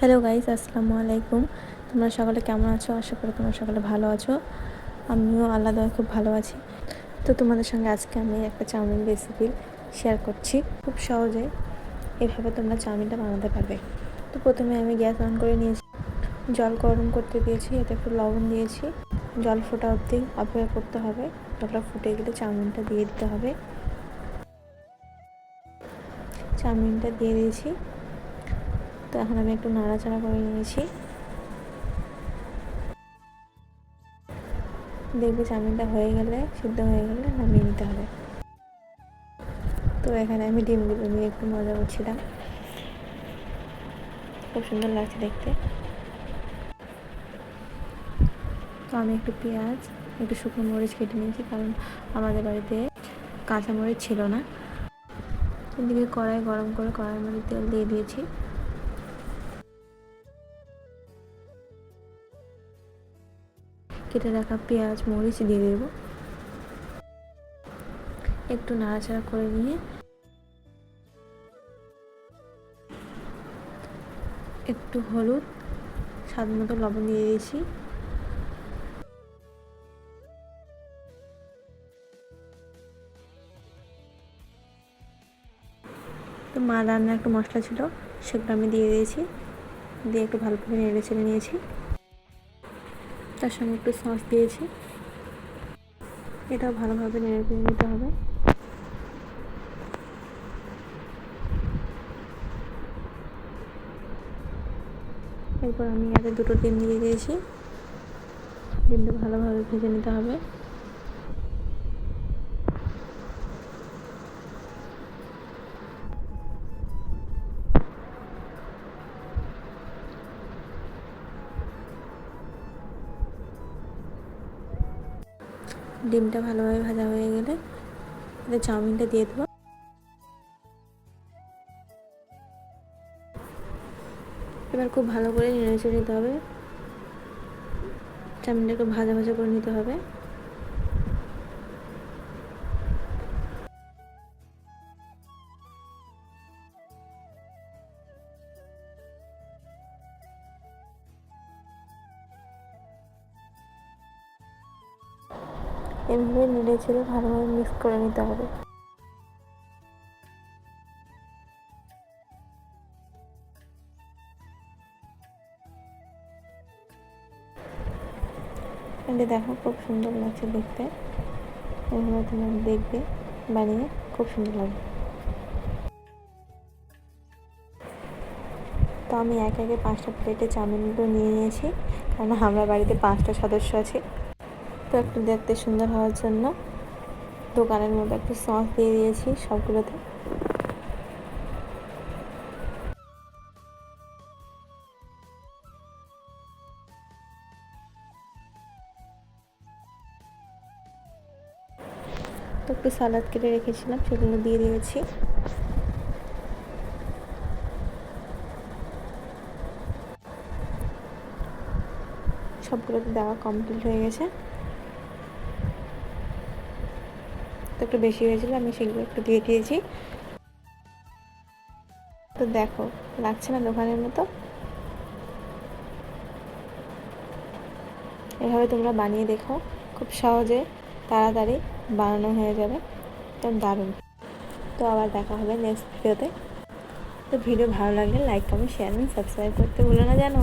Hello guys, আসসালামু আলাইকুম। তোমরা সকলে কেমন আছো? আশা করি তোমরা সকলে ভালো আছো। আমিও আল্লাহ দয়ায় খুব ভালো আছি। তো তোমাদের সঙ্গে আজকে আমি একটা চাউমিন রেসিপি শেয়ার করছি। খুব সহজে এভাবে তোমরা চাউমিনটা বানাতে পারবে। তো প্রথমে আমি গ্যাস অন করে নিয়েছি, জল গরম করতে দিয়েছি, এতে একটু লবণ দিয়েছি। জল ফোটা অবধি অপেক্ষা করতে হবে। জলটা ফুটে গেলে চাউমিনটা দিয়ে দিতে হবে। চাউমিনটা দিয়ে দিয়েছি। তো এখন আমি একটু নাড়াচাড়া করে নিয়েছি। দেখবে চাউমিনটা হয়ে গেলে, সিদ্ধ হয়ে গেলে নামিয়ে নিতে হবে। তো এখানে আমি ডিমগুলো নিয়ে একটু মজা করছিলাম, খুব সুন্দর লাগছে দেখতে। তো আমি একটু পেঁয়াজ, একটু শুকনো মরিচ কেটে নিয়েছি, কারণ আমাদের বাড়িতে কাঁচা মরিচ ছিল না। এদিকে কড়াই গরম করে কড়াইয়ের মধ্যে তেল দিয়ে দিয়েছি। কেটে রাখা পেঁয়াজ মরিচ দিয়ে দেব। একটু নাড়াচাড়া করে নিয়ে একটু হলুদ, স্বাদ মতো লবণ দিয়ে দিয়েছি। তো মা রান্নার একটু মশলা ছিল, সেগুলো আমি দিয়ে দিয়েছি। দিয়ে একটু ভালোভাবে নেড়ে চেড়ে নিয়েছি। তার সঙ্গে একটু সস দিয়েছি। এটাও ভালোভাবে নেড়ে চেড়ে নিতে হবে। এরপর আমি আগে দুটো ডিম দিয়ে দিয়েছি। ডিমটা ভালোভাবে ভেজে নিতে হবে। ডিমটা ভালোভাবে ভাজা হয়ে গেলে এতে চাউমিনটা দিয়ে দেবো। এবার খুব ভালো করে নেড়ে চেড়ে নিতে হবে। চাউমিনটা একটু ভাজা ভাজা করে নিতে হবে। এভাবে নেড়ে চেড়ে ভালোভাবে মিক্স করে নিতে হবে। এটা দেখো খুব সুন্দর লাগছে দেখতে। এভাবে তোমরা দেখবে, বানিয়ে খুব সুন্দর লাগবে। তো আমি একে একে 5টা প্লেটে চাউমিনগুলো নিয়ে নিয়েছি, কারণ আমরা বাড়িতে 5টা সদস্য আছি। তো একটু দেখতে সুন্দর হওয়ার জন্য দোকানের মতো একটু সস দিয়ে দিয়েছি সবগুলোতে। তো একটু সালাদ কেটে রেখেছিলাম, সেগুলো দিয়ে দিয়েছি। সবগুলোতে দেওয়া কমপ্লিট হয়ে গেছে। তো একটু বেশি হয়েছিল, আমি সেগুলো একটু দিয়ে দিয়েছি। তো দেখো, লাগছে না দোকানের মতো? এভাবে তোমরা বানিয়ে দেখো, খুব সহজে তাড়াতাড়ি বানানো হয়ে যাবে, একদম দারুণ। তো আবার দেখা হবে নেক্সট ভিডিওতে। তো ভিডিও ভালো লাগলে like comment share and subscribe করতে ভুলো না জানো।